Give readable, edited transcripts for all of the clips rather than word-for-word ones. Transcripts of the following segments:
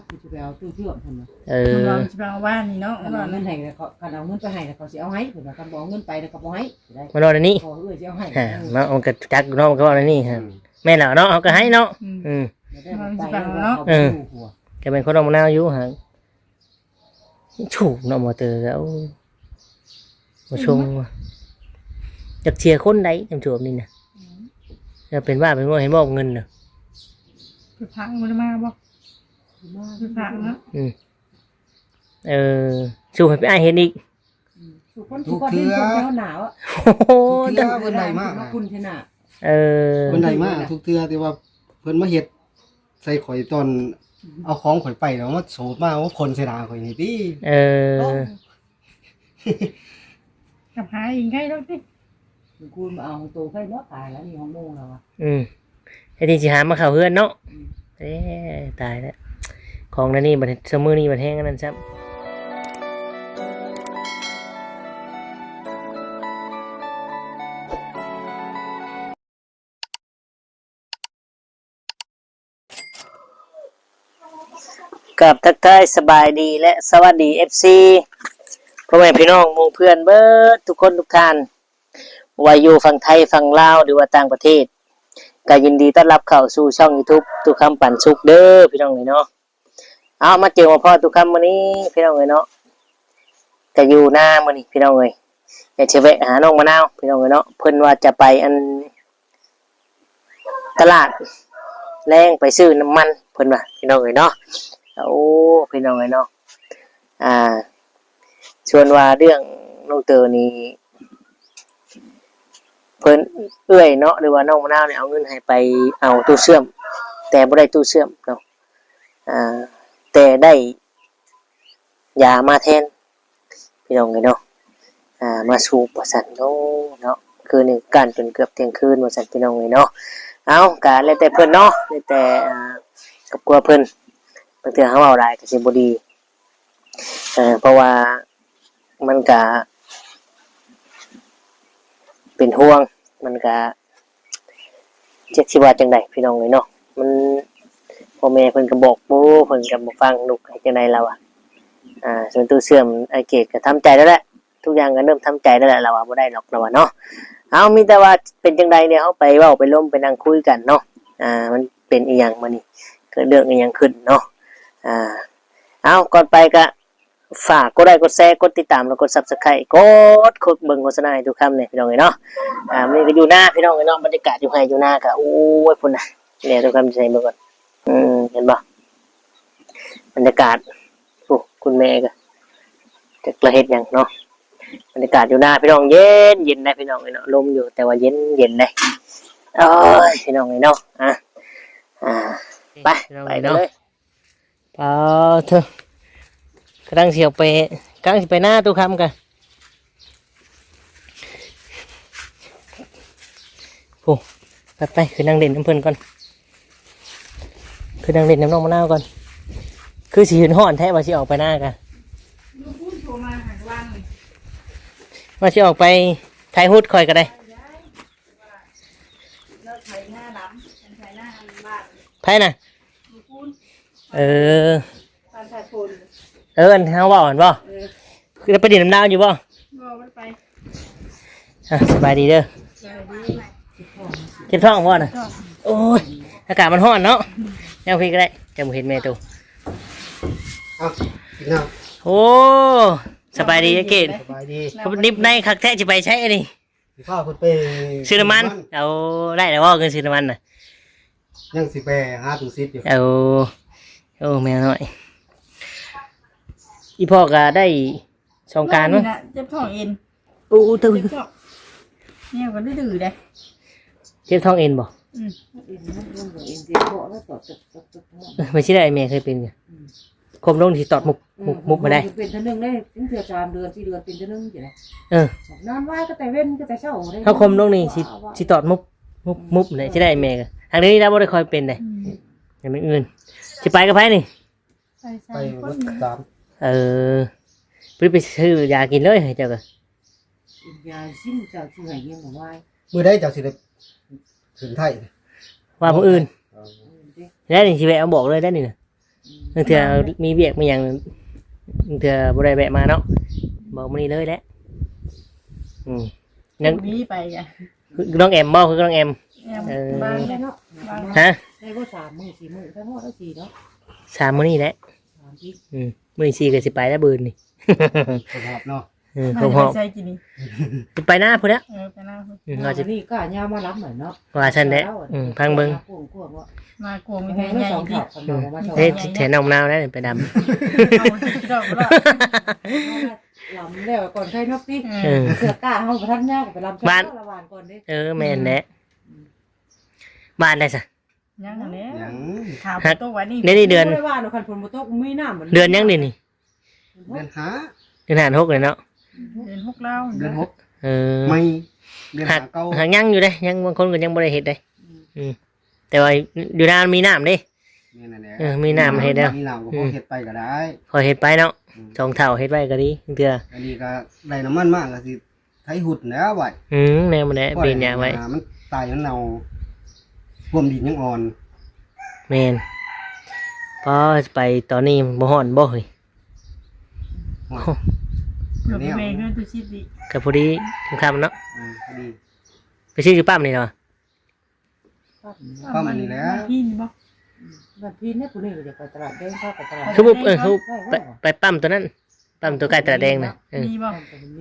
คือจะไปเอาตู้เชื่อมเพิ่นน่ะเราจะไปเอาบ้านนี่เนาะเอาเงินให้เขาเอาเงินไปให้แล้วเขาสิเอาให้เพิ่นว่าคันบ่เอาเงินไปแล้วก็บ่ให้ได้มานอนอันนี้พอเอ้ยสิเอาให้มาเอากระจักน้องก็ว่าอันนี้ฮะแม่นแล้วเนาะเอาก็ให้เนาะไปเนาะแกเป็นคนเอามะนาวอยู่ฮะถูกเนาะมาเตอแล้วมาชงอยากเชียร์คนใดจำจวบนี่นะจะเป็นว่าเป็นว่าเห็นบอกเงินเนาะคือพังมันมาบ่คือพังนะสู้ให้ไปอ้ายเห็นอีกสู้คนสู้คนที่คนเจ้าหนาวอ่ะโอ้เทื่อเพิ่นได้มากคุณชนะเพิ่นได้มากทุกเทื่อที่ว่าเพิ่นมาเฮ็ดใส่ข่อยตอนเอาของข่อยไปแล้วมาโสดมาว่าคนใส่หน้าข่อยนี่ติกับหาอีกไงแล้วสิคุณมาเอาโตไฟเนาะตายแล้วนี่ของโมงแล้วอ่ะไอ้ที่สิหามาเข้าเฮือนเนาะตายแล้วของนั่นนี่บัดซุมื้อนี้บัดแห้งนั่นซับกับทักทายสบายดีและสวัสดี FC พ่อแม่พี่น้องหมู่เพื่อนเบิดทุกคนทุกท่านว่าอยู่ฝั่งไทยฝั่งลาวหรือว่าต่างประเทศก็ยินดีต้อนรับเข้าสู่ช่อง YouTube ตุกคำปั่นสุกเด้อพี่น้องเนาะเอามาเจอมาพ่อตุกคำมื้อนี้พี่น้องเนาะก็อยู่หน้ามื้อนี้พี่น้องอยากจะแวะหาน้องมะนาวพี่น้องเนาะเพิ่นว่าจะไปอันตลาดแรงไปซื้อน้ำมันเพิ่นว่าพี่น้องเนาะโอ้พี่น้องเนาะชวนว่าเรื่องน้องเตอนี่เพิ่นเอื้อยเนาะหรือว่าน้องมะนาวเนี่ยเอาเงินให้ไปเอาตู้เชื่อมแต่บ่ได้ตู้เชื่อมเนาะแต่ได้ยามาแทนพี่น้องเนาะมาสูบว่าซั่นเนาะคือนี่กันจนเกือบเที่ยงคืนว่าซั่นพี่น้องเนาะเอาก็แล้วแต่เพิ่นเนาะแล้วแต่กับกลัวเพิ่นบางเทื่อเฮาเว้าหลายก็สิบ่ดีเพราะว่ามันก็เป็นห่วงมันก็จักสิว่าจังได๋พี่น้องเนาะมันพ่อแม่เพิ่นก็บอกบ่เพิ่นก็บ่ฟังลูกให้จังได๋แล้วอ่ะส่วนตู้เสื่อมไอ้เกดก็ทำใจแล้วแหละทุกอย่างก็เริ่มทำใจแล้วแหละเราว่าบ่ได้หรอกเราว่าเนาะเอามีแต่ว่าเป็นจังได๋เนี่ยเฮาไปเว้าไปล้มไปนั่งคุยกันเนาะมันเป็นอีหยังมื้อนี้เกิดเรื่องอีหยังขึ้นเนาะเอาก่อนไปก็ฝากกดไลค์กดแชร์กดติดตามแล้วกด Subscribe กดเบิ่งโฆษณาให้ทุกคำเนี่ยพี่น้องเนาะมันก็อยู่หน้าพี่น้องเนาะบรรยากาศอยู่ไห้อยู่หน้าก็โอ้ยพุ่นน่ะเนี่ยทุกคำใส่เบิ่งก่อนเห็นบ่บรรยากาศโอ้คุณแม่ก็จักละเฮ็ดหยังเนาะบรรยากาศอยู่หน้าพี่น้องเย็นเย็นนะพี่น้องเนาะลมอยู่แต่ว่าเย็นเย็นเลยโอ้ยพี่น้องเนาะไปเลยเปล่าเถอะกำลังเสียวไปกำลังไปหน้าตู้คำกันโอ้ไปคือนั่งเล่นน้ำเพลินก่อนคือนั่งเล่นน้ำน้องมะนาวก่อนคือสีหินห่อนแท้ว่าสิออกไปหน้ากันว่าสิออกไปไทยฮุดคอยกันได้ไพ่น่ะอันเขาบอกบ่คือไปดินน้ำดาวอยู่บ่สบายดีเด้อเจ็บท้องบ่น่ะโอ้ยอากาศมันร้อนเนาะแนวพี่ก็ได้จะบ่เห็นแม่ตัวโอ้สบายดีเกศสบายดีเขานิบในคักแท้จะไปใช้อันนี้ข้าวคุณไปซื้อน้ำมันเอาได้แล้วว่าเงินซื้อน้ำมันน่ะยังสิไปหาตู้ซิปอยู่โอ้แม่น้อยอีพ่อก็ได้สองการมั้งเจ็บท้องเอ็นตื่นเนี่ยก็ดื้อๆเลยเจ็บท้องเอ็นบ่ไม่ใช่ได้แม่เคยเป็นไงคมลงที่ตอดมุกมาได้เป็นเท่านึงได้ถึงเดือน3 เดือน4 เดือนเป็นเท่านึงอย่างไรนอนไหว้ก็แต่เว้นก็แต่เช้าได้เขาคมลงนี่สิตอดมุกเลยใช่ได้แม่กันทางนี้เราไม่ได้คอยเป็นเลยยังไม่เงินจะไปกับไพ่นี่ไปรถตามไปซื้อยากินเลยให้เจ้าก็ยาซิมเจ้าชื่อไหนยังบอกว่ามือได้เจ้าสิได้ถึงไทยว่าผู้อื่นได้หนึ่งชีวิตเอาบอกเลยได้หนึ่ง บางเทื่อมีเวียกมีหยังบางเทื่อบ่ได้แวะมาเนาะบอกมื้อนี้เลยแหละนั่น มีไปอ่ะ คือน้องแอมบ่คือน้องแอม บ้าน ได้เนาะ ฮะ ได้ก็3 มื้อ4 มื้อทั้งหมดแล้ว4เนาะ 3มื้อนี้แหละ 3ที่ มื้อนี้4ก็สิไปแล้วบื้นนี่ สภาพเนาะ ผมหอบ ใส่กินนี่ สิไปหน้าพุ่นแล้ว ไปหน้า เราจะ นี่ก็ยามารับเหมือนเนาะ ว่าซั่นแหละพังเบิ่ง กวงว่าม ากวง แพ แพ ง ง ไม่ ใหญ่ สอง ดิ ถาดคนเรามาสอง เฮ้ยแถนองนาวแล้วไปดำ เอาที่ดอกละ ลำแล้วก่อนใครนกติ เสือกล้าเฮาบ่ทันยากไปลำ บ้าน ละวานก่อนเด้ แม่นแหละบ้านได้ซะ ยังอันนี้ หยัง ถามตัวไว้นี่ นี่เดือน บ่ได้ว่าเนาะคันฝนบ่ตกมีน้ำเหมือน เดือนยังนี่นี่ เดือนหา เดือนหานหกเลยเนาะ เดือน6แล้ว เดือนหก ไม่ เดือน หั หาก เก้า หักยังอยู่เด้ยังบางคนก็ยังบ่ได้เฮ็ดเด้แต่ว่าอยู่นานมีน้ำเด้ นี่นั่นแหละ มีน้ำเฮ็ดแล้ว มีน้ำก็พอเฮ็ดไปก็ได้ พอเฮ็ดไปเนาะสองเท่าเฮ็ดไว้ก็ดีเทื่อ อันนี้ก็ได้น้ำมันมากก็สิไถหุดแล้วไว้ แนวมันแหละปีนยางไว้ มันตายมันเน่าท่วมดินยังอ่อน แม่นพอไปตอนนี้บ่ฮ้อนบ่เฮ้ย เดี๋ยวไปเมย์เพื่อนตัวชิดดิ ก็พอดีค่ำๆเนาะ พอดี ไปซื้ออยู่ปั๊มนี่เนาะ ป้ามันนี่แหละ พี่นี่บ่ มันพี่เนี่ยผู้นี้ก็จะไปตลาดแดงเข้าไปตลาด คือคือไปปั๊มตัวนั้นปั๊มตัวไก่ตราแดงน่ะ มีบ่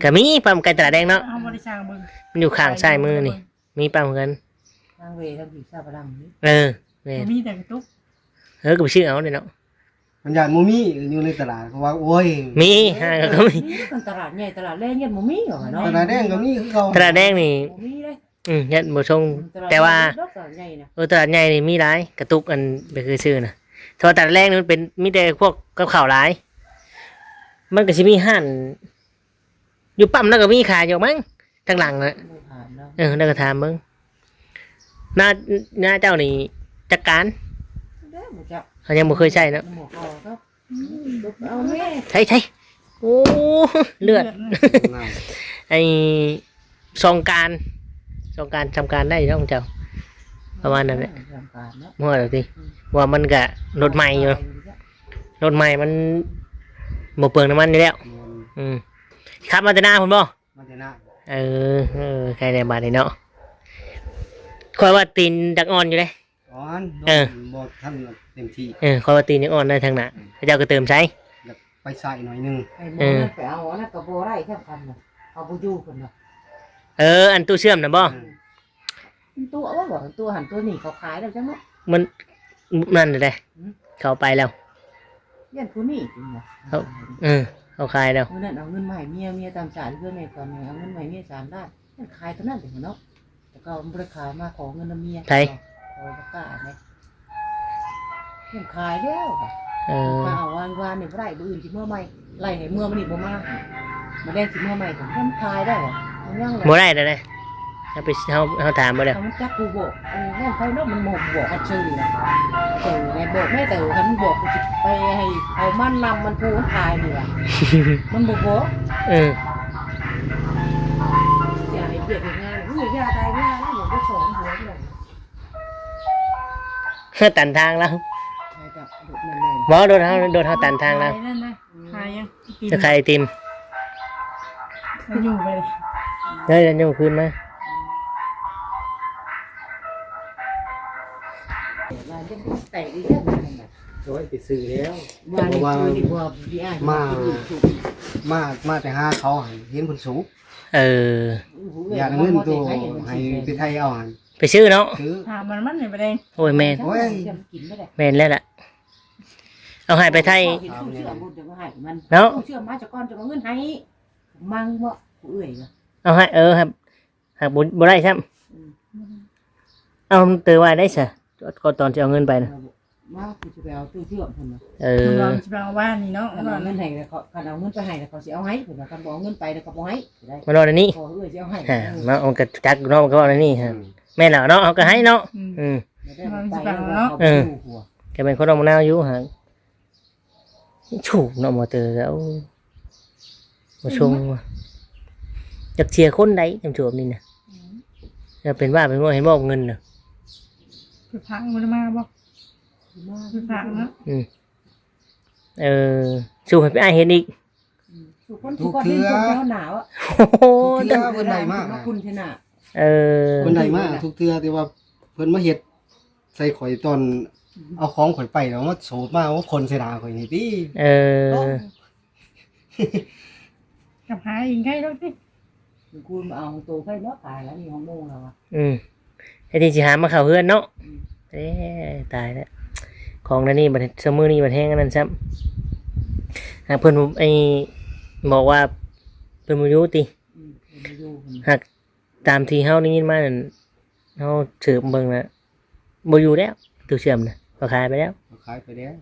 ก็มีปั๊มไก่ตราแดงเนาะ เอาบริษัทเบิ่ง มันอยู่ข้างซ้ายมือนี่มีปั๊มกัน ทางเวทางผีซาพลังนี่ แม่น มีแต่กระตุก ก็ไปซื้อเอาเด้เนาะ มันยานโมมี่อยู่ในตลาดเพราะว่าโอ้ย มีห้างก็มี กันตลาดใหญ่ตลาดแรงเงี้ยบ่มีหรอเนาะ ตลาดแดงก็มีคือเขา ตลาดแดงนี่ บ่มีเลย ยันบ่ชงแต่ว่า ตลาดใหญ่นะ ตลาดใหญ่นี่มีหลายกระตุกอันไปคือซื้อน่ะแต่ว่าตลาดแรกนี่มันเป็นมีแต่พวกกับข้าวหลาย มันก็สิมีห้านอยู่ปั๊มแล้วก็มีขายอยู่มั้งทางหลังน่ะ บ่ผ่านเนาะ แล้วก็ถามเบิ่งหน้าเจ้านี่จัดการ เด้อบ่จัก เขายังบ่เคยใช้เนาะ หมอคอครับเอาแม่ ใช่โอ้เลือด ไอ้สองการทำการได้อยู่แล้วของเจ้าประมาณนั้นแหละ ทำการเนาะ มั่วแล้วสิว่ามันก็รถใหม่อยู่รถใหม่มันบ่เปลืองน้ำมันอยู่แล้วขับมาแต่หน้าพุ่นบ่ มันจะน่า ใครในบ้านนี่เนาะคอยว่าตีนดักอ่อนอยู่เลย อ่อนบ่ทันเต็มที่ คอยว่าตีนยังอ่อนได้ทางหน้าพระเจ้าก็เติมใช้ อยากไปใส่หน่อยนึง ไอ้หมอนั่นไปเอาอันนั้นก็บ่ได้แค่คันน่ะเอาบ่อยู่พุ่นน่ะ อันตู้เชื่อมนะบ่ ตัวว่าบ่ตัวหันตัวนี่เขาขายแล้วจังเนาะ มันนั่นเลยเขาไปแล้ว ยันผู้นี่จริงน่ะ เขาขายแล้ว มื้อนั้นเอาเงินมาให้เมียตามสารเพื่อนในตอนนี้เอาเงินมาให้เมีย3ล้านมันขายเท่านั้นเองเนาะแต่ก็บ่ได้ขายมาขอเงินเมียขอประกาศเลยมันขายแล้วถ้าเอาวานนี่บ่ได้บ่อื่นสิเมื่อใหม่ไล่ให้เมื่อมันนี่บ่มาแดงสิเมื่อใหม่ผมมันขายได้บ่มันยังเลย บ่ได้เลยเขาไปเขาถามบ่แล้ว มันจักกูบอกนั่นใครเนาะมันบอกเขาชื่อนะไอ้บอกแม่แต่มันบอกกูสิไปให้เอามันนำมันพูดขายนี่ล่ะมันบอกอย่าให้เบียดงานผู้อย่าตายงานแล้วผมก็สอนหัวเลย ตันทางแล้ว ใช่จ้ะดุนั่นแน่ บ่โดนเขาตันทางแล้ว นั่นนะหายัง จะใครติม มันอยู่ไป เฮ้ยยังคืนมา ว่าจะแตกอีกแล้ว โอ้ยไปซื้อแล้ว ว่านี่ดีกว่าดีอ่ะ มาแต่หาเขาเห็นเพิ่นสูง อยากเงินตัวให้ไปไทยเอาหัน ไปซื้อเนาะ ซื้อ ถามมันเนี่ยไปเอง โอ้ยแม่น โอ้ยกินไม่ได้ แม่นแล้วล่ะเอาให้ไปไทย เชื่อบุญจะมาให้มัน เนาะ เชื่อมาจากก้อนจะมาเงินให้มังบ่เอื่อย เอาให้ครับหากบ่ได้ครับเอาเตือนไว้ได้ซะก็ตอนจะเอาเงินไปนะ มาคือจะไปเอาตู้เชื่อมคนนะ เราจะไปเอาบ้านนี่เนาะ คันเอาเงินให้แล้วเขาคันเอาเงินไปให้แล้วเขาสิเอาให้คนคันบอกเงินไปแล้วเขาบ่ให้ได้ มานอนอันนี้ ขอเอื่อยจะเอาให้ มาเอากระจักเนาะมันก็ว่าอันนี้ฮะแม่นแล้วเนาะเอาก็ให้เนาะแกเป็นคนเอามะนาวอยู่ฮะถูกเนาะมาเตอแล้วมาชงอยากเชียร์คนใดจำจวบนี่นะจะเป็นว่าเป็นว่าเห็นบอกเงินเนาะ ไปพังมันมาบ่ไปพังเนาะ เออสู้ให้พี่อ้ายเห็นอีก ทุกคนทุกคนเป็นคนหนาวอ่ะ โอ้โห ทุกเทื่อเพิ่นได้มา คุณชนะ เออ เพิ่นได้มาทุกเทื่อที่ว่าเพิ่นมาเฮ็ดใส่ข่อยตอนเอาของข่อยไปแล้วมาโสดมาว่าคนใส่หน้าข่อยนี่ติ เออ กับหาเองใกล้แล้วสิ คุณเอาตัวไฟเนาะตายแล้วนี่ของโมงเราอ่ะ ไอ้ที่สิหามาเข้าเฮือนเนาะเอ้ตายแล้วของนั่นนี่บัดซุมื้อนี้บัดแห้งอันนั้นซ้ำหากเพิ่นไอ้บอกว่าเพิ่นบ่อยู่ติหากตามที่เฮาได้ยินมานั่นเฮาสืบเบิ่งแล้วบ่อยู่แล้วตู้เชื่อมน่ะก็ขายไปแล้ว ขายไปแล้ว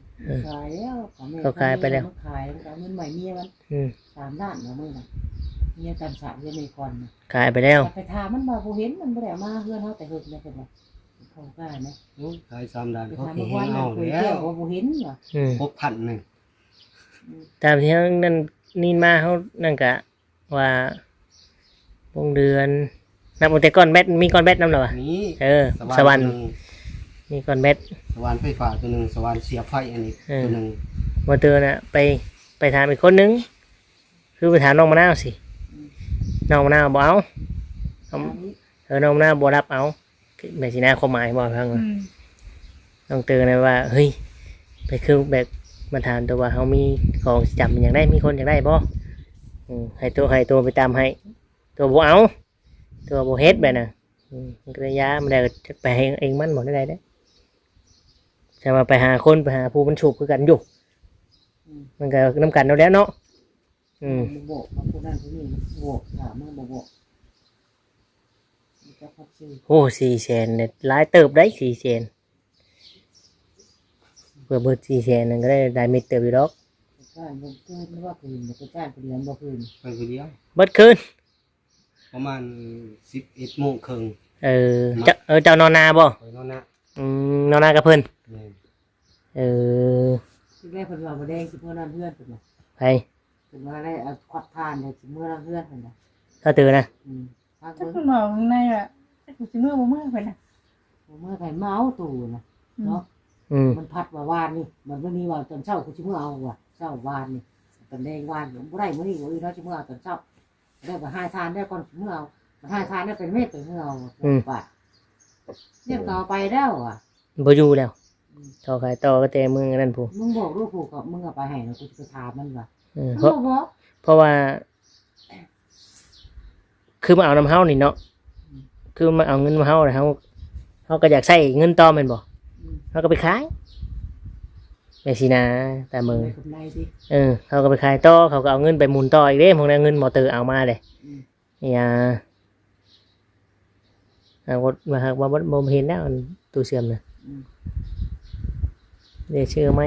ขายแล้ว เขาขายไปแล้ว ขายแล้วเงินใหม่เมียมัน 3 ล้านเนาะมื้อน่ะเมียตามสามเดือนในก่อนนะ ขายไปแล้ว ไปถามมันมาบ่เห็นมันบ่ได้มาเฮือนเฮาแต่เฮิกนะเพิ่นว่าเขากล้านะ โอ้ขาย3ด้าน ไป เขา ถาม เฮ็ เมื่อวาน ดเอา คุย แล้ เกี่ยว ว บ่เห็นว่ะ 6,000นึง ตามที่เฮานั่นนี่มาเฮานั่นก็ว่าวงเดือนนับแต่ก้อนแบตมีก้อนแบตนำแล้วอ่ะ นี่ สวรรค์มีก้อนแบต สว่านไฟฟ้าตัวหนึงสว่านเสียบไฟอันนี้ตัวหนึง บ่เตือนน่ะไปถามอีกคนนึงคือไปถามน้องมะนาวสิน้องมะนาวบ่เอาน้องมะนาวบ่รับเอาแม่สินาความหมายบ่ฟังว่าน้องเตือนนะว่าเฮ้ยไปคือแบบมาถามตัวว่าเฮามีของจำอย่างได้มีคนอยากได้บ่ให้ตัวไปตามให้ตัวบ่เอาตัวบ่เฮ็ดแบบน่ะมันก็ระยะมันได้ก็ไปให้เองมันบ่ได้เด้จะมาไปหาคนไปหาผู้บรรชุกคือกันอยู่มันก็น้ำกันเอาแล้วเนาะบ่บอกว่าผู้นั้นผู้นี้บอกถามมันบ่บอกจะพัดซื้อ โอ้400,000เนี่ยหลายเติบได้400,000เพื่อเบิด400,000นั่นก็ได้เม็ดเติบอยู่ดอก จ้างบ่คืนว่าคืนบ่จ้างผู้เดียวบ่คืน ไปคนเดียว เบิดคืน ประมาณ11:30น. เจ้านอนนาบ่ ไปนอนนะ นอนนากับเพิ่น แม่น ที่แรกเพิ่นว่าบ่แดงสิเมื่อนั้นเพื่อนเพิ่นน่ะ ไป เพิ่นว่าได้เอาควัดทานได้สิเมื่อนั้นเพื่อนเพิ่นน่ะ ถ้าตื่นนะ พัก ถ้า เบิ่ง คุณบอกข้างในอ่ะกูสิเมื่อบ่เมื่อไปนะ เมื่อไผเมาตู่น่ะเนาะ มันพัดว่าวานนี่มันบ่มีว่าตอนเช้ากูสิเมื่อเอาว่ะเช้าวานนี่ตอนแดงวานบ่ได้มื้อนี้บ่อื่นเนาะสิเมื่อเอาตอนเช้าได้บ่หาทานได้ก่อนสิเมื่อเอาหาทานได้เป็นเม็ดเป็นเมื่อเอาบาทเนี่ยก็เอาไปแล้วอ่ะ บ่อยู่แล้วต่อขายต่อก็แต่มึงนั่นผู้ มึงบอกลูกผูกกับมึงเอาไปให้เนาะกูจะไปถามมันว่า เพราะ บอก เพราะว่า คือมาเอาน้ำเฮานี่เนาะคือมาเอาเงินมาเฮาแล้วเฮาก็อยากใช้เงินต่อแม่นบ่เฮาก็ไปขายแม่สินะแต่มือ ไปกับนายดิ เขาก็ไปขายต่อเขาก็เอาเงินไปหมุนต่ออีกเด้พวกนั้นเงินมอเตอร์เอามาเลยอย่าหากว่าบ่เห็นแล้วตู้เสื่อมนะเดี๋ยวชื่อไหม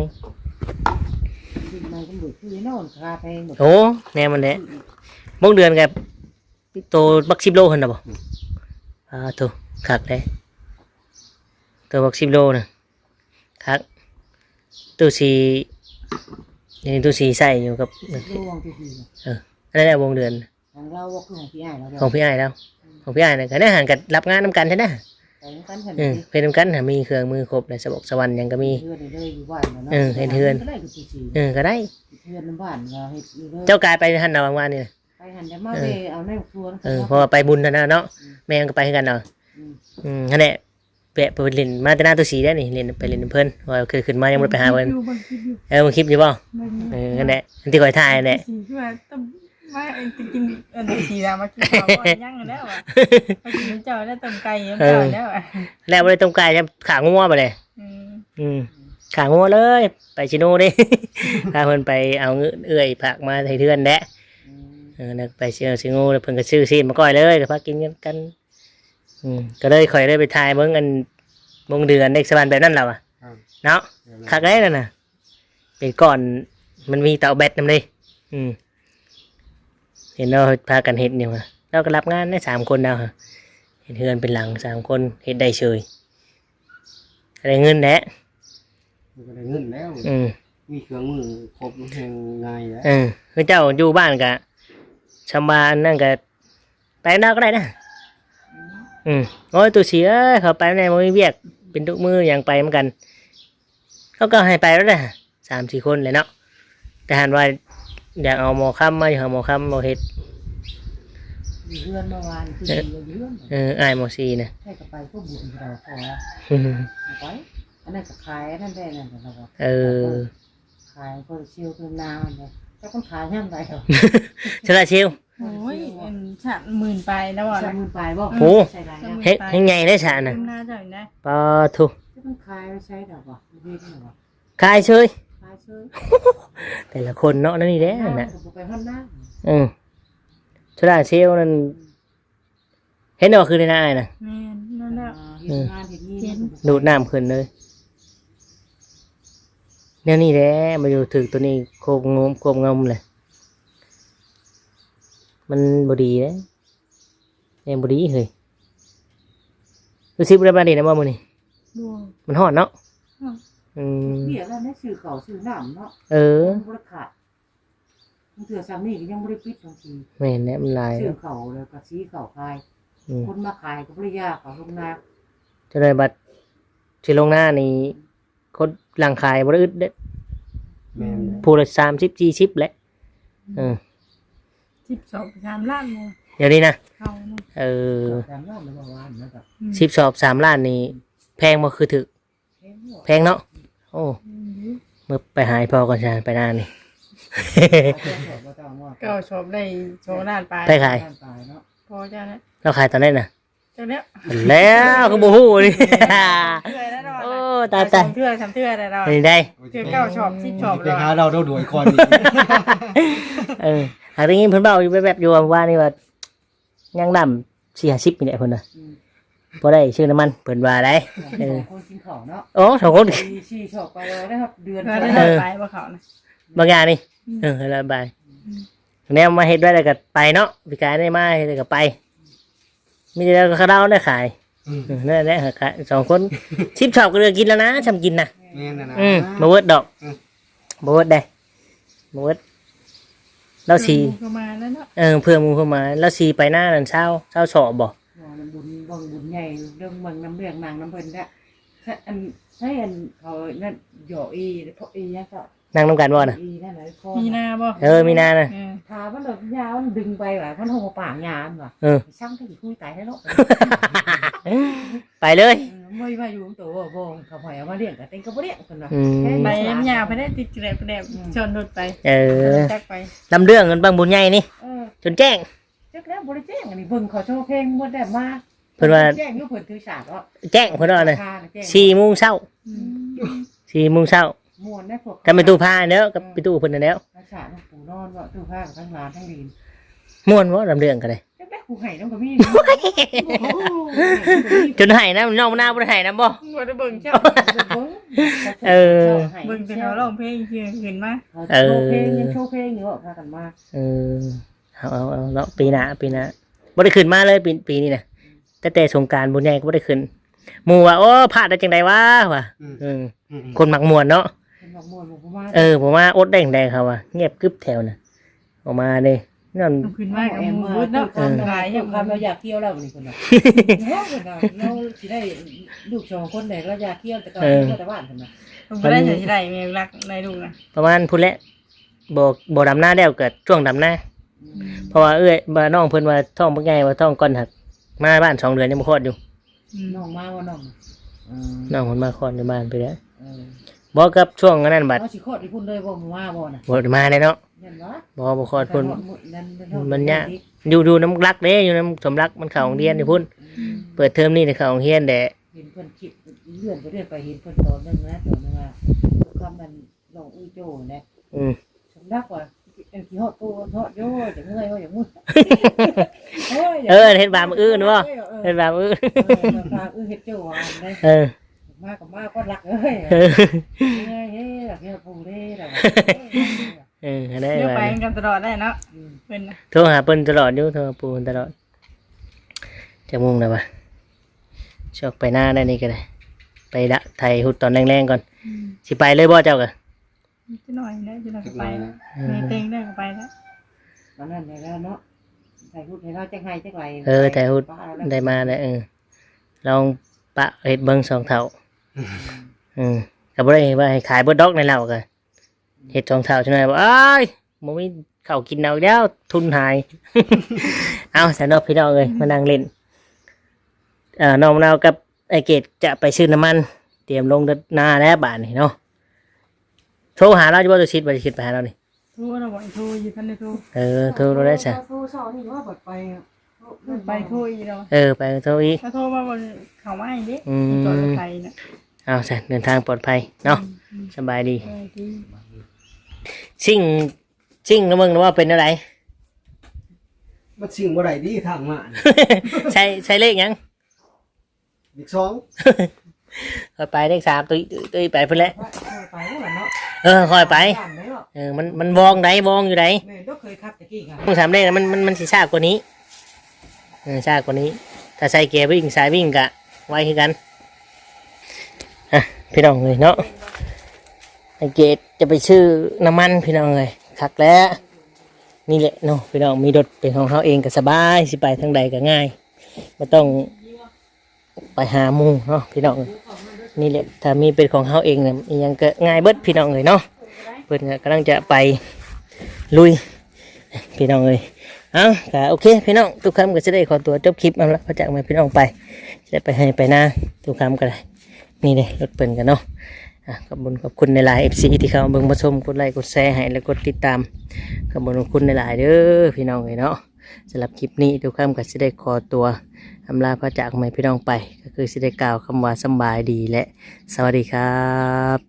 ขึ้นมาก็บ่คือเนาะราคาแพงหมด โอ้แน่มันแหละบางเดือนกับโตบัก10 โลหั่นน่ะบ่โตคักเลยตัวบัก10 โลน่ะคักตู้สีนี่ตู้สีใส่อยู่กับ ระวังที่ดี นั่นแหละวงเดือน ของเราว่าคือของพี่อ้ายเรา ของพี่อ้ายแล้วของพี่อ้ายเนี่ยก็ได้หันกันรับงานนำกันใช่ไหม แต่กันกัน เพื่อนนำกันมีเครื่องมือครบเลยสะบกสะวันยังก็มี เพื่อนเลยอยู่บ้านเนาะก็ได้คือสิ ก็ได้ เพื่อนในบ้านก็เฮ็ดอยู่เลย เจ้ากายไปหันเอาวันนี่ ไปหันได้มาไปเอาในครัว เพราะว่าไปบุญนะเนาะแม่ก็ไปให้กันเนาะนั่นแหละแปะไปเล่นมาแต่หน้าตัวสีได้นี่เล่นไปเล่นเพื่อนว่าเคยขึ้นมายังไม่ไปหาเพื่อนมึงคลิปอยู่ป่ะนั่นแหละที่คอยถ่ายนั่นแหละ สีคือว่าต้องมาจริงๆสีดามากินข้าวก่อนย่างแล้วอ่ะมากินเจ้าได้ต้มไก่เจ้าแล้วอ่ะ แล้วไปตรงกายจะขางัวไปเลยขางัวเลยไปชิโน่ดิพาเพื่อนไปเอาเอื้อยผักมาให้เพื่อนแหละนักไปเชื่อชิโน่เพิ่นก็ซื้อซีนมาก่อยเลยก็พากินกันก็เลยคอยได้ไปถ่ายเบิ่งอันวงเดือนเด็กสวรรค์แบบนั้นแล้วอ่ะเนาะคักได้นั่นน่ะเป็นก่อนมันมีเตาแบตนำเลยเห็นเราพากันเห็ดอยู่ฮะเราก็รับงานได้3 คนแล้วฮะเห็นเฮือนเป็นหลัง3 คนเห็ดได้เฉยอะไรเงินแหละ ก็ได้เงินแล้วมีเครื่องมือครบแห่งง่ายแล้ว คือเจ้าอยู่บ้านกะชาวบ้านนั่นกะไปนอกก็ได้นะโอ้ยตัวเสียเขาไปในมือเวียกเป็นทุกมืออย่างไปเหมือนกันเขาก็ให้ไปแล้วนะ3-4 คนเลยเนาะ แต่หันว่าอยากเอาหมอค่ำมาอยากเอาหมอค่ำมาเฮ็ด อยู่เรือนเมื่อวานคืออยู่เรือน อ้ายหมอซีนะ ให้กับไปพวกบุญเราพอไปอันนั้นก็ขายอันนั้นได้นั่นเราบอก ขายก็เชียวคือนานเลยแต่คนขายย่ำไรเหรอ ชลาชิว โอ้ยเป็นฉะหมื่นไปแล้วบ่ ใช้ นะ มือปลายบ่ โอ้ ใช่ไร เฮ็ดให้ใหญ่ได้ฉะน่ะ ขึ้นหน้าจ่อยนะ ปาทุ จะต้องขายใช้ดอกบ่เรียกหรอ ขายเฉย ขายซื้อ แต่ละคนเนาะนั่นนี่แหละน่ะ ไปห้องน้ ชลาชิวนั่นเห็นว่าคือในหน้าอ้ายน่ะ แม่นนั่นแหละ ำเห็นงานเห็นนี่ ดูดน้ำขึ้นเลยแนวนี้แหละมาอยู่ถึงตัวนี้โคบงมเลยมันบดีเลยยังบดีเฮ้ยดูซิบได้บ้านดีนะบ่มื้อนี้ ดู มันฮอดเนาะอืม เบี้ยแล้วนี่ซื้อเขาซื้อน้ำเนาะ เออ บริขาดมันเถื่อซ้ำนี่ก็ยังไม่ได้ปิดบางที แม่นแหละมันหลาย ซื้อ เนาะ เขาแล้วก็ซีเขาขาย อืม คนมาขายก็บริยาเขาลงนา จะได้บัดสิลงหน้านี่คนหลังขายบ่ได้อึดเด้ แม่น ผู้ละ30 40แหละเออ 12 3ล้านเลย เดี๋ยวนี้นะ เขานะ เออ แต่รอบในเมื่อวานนะครับ 10 สอบ3ล้านนี่แพงบ่คือถึกแพงเนาะโอ้มื้อไปหายพอก่อนซะไปหน้านี่ ก็ชอบได้โชว์ล้านไป ไปขาย พอจ้าแล้ว เราขายตอนนั้นน่ะ จังแล้ว แล้วก็บ่ฮู้นี่ เทื่อแล้วเนาะ โอ้ตาย เทื่อทำเทื่อได้เรา นี่ได้ เทื่อเก้าชอบ10ชอบ ไป แล้ว หาเราโดยก่อนอีก หาได้ยินเพิ่นเว้าอยู่แบบอยู่ว่านี่ว่ายังนำ4-50นี่แหละเพิ่นน่ะบ่ได้ชื่อน้ำมันเพิ่นว่าได้ คนกินข้าวเนาะ โอ้สองคน ชีชอบไปเลยนะครับเดือน ได้ได้ไปบ่เขานะ บางอย่างนี่ระบายแนวมาเฮ็ดไว้แล้วก็ไปเนาะพี่กายได้มาเฮ็ดแล้วก็ไปมีแต่เขาเดาได้ขายนั่นแหละขาย2คนชิปชอบก็เลยกินแล้วนะชำกินน่ะ แม่นน่ะนะ บ่เวิร์ดดอกบ่เวิร์ดได้บ่เวิร์ดเราสี ประมาณนั้นเนาะ เพื่อหมูเข้ามาแล้วสีไปหน้านั่นเช้าสอบบ่ บุญบังบุญใหญ่เรื่องเมืองน้ำเรื่องนางน้ำเพิ่นเนี่ยอันใช่อันเขานั่นหยออีเพราะอีเนี่ยก็ นั่งน้ำกันบ่น่ะ อีนั่นไหนคอ มีนาบ่ มีนาน่ะ ทามันแบบยาวมันดึงไปว่ะมันหัวปากยานว่ะช่างที่คุยตายได้แล้ว ไปเลย ไม่มาอยู่ตัวบ่เขาหอยเอามาเลี้ยงก็เต็งก็บ่เลี้ยงคนว่ะ ไปน้ำยาไปได้ติดแกรบชนรถไปจักไป ลำเรื่องเงินบางบุญใหญ่นี่ จนแจ้ง จักแล้วบ่ได้แจ้งอันนี้เบิ่งเขาโชว์เพลงบ่ได้มา เพิ่นว่า แจ้งอยู่เพิ่นถือฉากว่า แจ้งเพิ่นว่าน่ะ 4 โมงเช้า4 โมงเช้า ม่วนได้พวก กับไปตู้ผ้าเด้อกับไปตู้เพิ่นนั่นแล้ว ฉากปู่นอนว่าตู้ผ้าทั้งร้านทั้งดิน ม่วนบ่ลำเรื่องก็ได้ จักแล้วกูให้น้องก็มี จนให้นะน้องมะนาวบ่ได้ให้นะบ่ บ่ได้เบิ่งเจ้า เบิ่งแต่เขาร้องเพลงคือเห็นมา โชว์เพลงยังโชว์เพลงอยู่พากันมา เอาเนาะปีหน้าบ่ได้ขึ้นมาเลยปีนี้น่ะแต่สงกรานต์บุญใหญ่ก็บ่ได้ขึ้นหมู่ว่าโอ้พลาดได้จังได๋วะว่ะคนมักม่วนเนาะ เป็นดอกม่วนบ่มา ผมว่าอดได้จังได๋ครับว่าเงียบกึบแถวน่ะออกมาเด้นั่น ขึ้นมากับหมู่เนาะ หลายอย่างความเราอยากเที่ยวแล้วนี่คนน่ะเราสิได้ลูก2คนได้เราอยากเที่ยวแต่ก็เที่ยวแต่บ้านซั่นน่ะ ผมบ่ได้ใส่ได้แม่รักในลูกนะ ประมาณพุ่นแหละบ่ดำหน้าแล้วเกิดช่วงดำหน้าเพราะว่าบ่น้องเพิ่นว่าท้องบ่ใหญ่ว่าท้องก่อนหักมาบ้าน2 เดือนยังบ่คลอดอยู่ น้องมาว่าน้อง น้องเพิ่นมาคลอดในบ้านไปแล้วบ่กับช่วงนั้นบัด เขาสิคลอดที่พุ่นเลยบ่มาบ่น่ะ บ่ได้มาเลยเนาะ เห็นบ่ บ่คลอดพุ่นอยู่น้ำรักเด้อยู่น้ำสมรักมันเข้าโรงเรียนอยู่พุ่นเปิดเทอมนี่ได้เข้าโรงเรียนแหละ เห็นเพิ่นคิดเลื่อนไปเรื่อยไปเห็นเพิ่นตอนนึงนะตอนนึงว่าคำมันน้องอุ้ยโจ้นะสำนักว่าอันที่ฮอดตัวฮอดโย่จังเมื่อยอย่างมุ้ย เฮ็ดบาปมื้ออื่นบ่เฮ็ดบาปมื้อ ฝากเฮ็ดโจ้ว่าได้มากับมาก็รักเอ้ยเฮ้ยรักเฮ็ดปูเด้ล่ะ ได้ เดี๋ยว ว่า ไปกันตลอดได้เนาะเพิ่นน่ะ โทรหาเพิ่นตลอดอยู่โทรหาปู่ตลอดจะมุ่งแล้ววะชอบไปหน้าได้นี่ก็ได้ไปละไทยหุดตอนแรงๆก่อนสิไปเลยบ่เจ้าก็ จะหน่อยนะจะหน่อยก็ไปแล้วมีเต็งได้ก็ไปแล้ว ตอนนั้นได้แล้วเนาะใส่พูดให้เราจังไห้จังไร ไทยหุดได้มาได้ลองปะเฮ็ดเบิ่ง2 เท่าก็บ่ได้ว่าให้ขายเบิดดอกในเหล้าก็ เฮ็ด2เท่าจังได๋บ่อ้ายบ่มีข้าวกินเอาอีกแล้วทุนหาย เอาสนอพี่น้องเอ้ยมานั่งเล่นน้องมะนาวกับไอเกดจะไปซื้อน้ำมันเตรียมลงนาแล้วบาดนี่เนาะโทรหาเราจะบ่ตัวชิดบ่จะชิดไปหาเรานี่ โทรนะบ่โทรอยู่ทันได้โทร โทรเราได้ซะ โทรสอนนี่ว่าบัดไป ไปโทรอีกแล้ว ไปโทรอีก ถ้าโทรมาบนเขามาอีกดิ อืม จอดรถไฟน่ะ เอาซะเดินทางปลอดภัยเนาะสบายดี ที่ ชิ่งแล้วมึงว่าเป็นอะไร มันสิ่งบ่ได้ดีทางมา ใช้เลขหยัง เด็กสอง ค่อยไปเลข3ตุ้ยไปเพิ่นแหละ ไปแล้วล่ะเนาะ ค่อยไป ย่านได้เนาะ มันวองอยู่ใด แม่นก็เคยขับตะกี้ค่ะ มึง3เลขนะมันสิช้ากว่านี้ช้ากว่านี้ ถ้าใส่เกียร์วิ่งสายวิ่งกะไวคือกันพี่น้องเลยเนาะไอเกตจะไปซื้อน้ำมันพี่น้องเลยคักแล้วนี่แหละเนาะพี่น้องมีรถเป็นของเขาเองก็สบายสิไปทางใดก็ง่ายไม่ต้องไปหาหมู่เนาะพี่น้องนี่แหละถ้ามีเป็นของเขาเองเนี่ยยังก็ง่ายเบิดพี่น้องเลยเนาะเพิ่นก็กำลังจะไปลุยพี่น้องเลยเอาก็โอเคพี่น้องทุกคำก็จะได้ขอตัวจบคลิปเอาละพระจากมาพี่น้องไปจะไปให้ไปหน้าทุกคำก็ได้นี่เลยรถเปิ่นกันเนาะขอบคุณในไลน์ FC ที่เข้ามาเบิ่งมาชมกดไลค์กดแชร์ให้และกดติดตามขอบคุณในไลน์เด้อพี่น้องเลยเนาะสำหรับคลิปนี้ทุกคำก็จะได้ขอตัวอำลาพระจากมาพี่น้องไปก็คือจะได้กล่าวคำว่าสำบายดีและสวัสดีครับ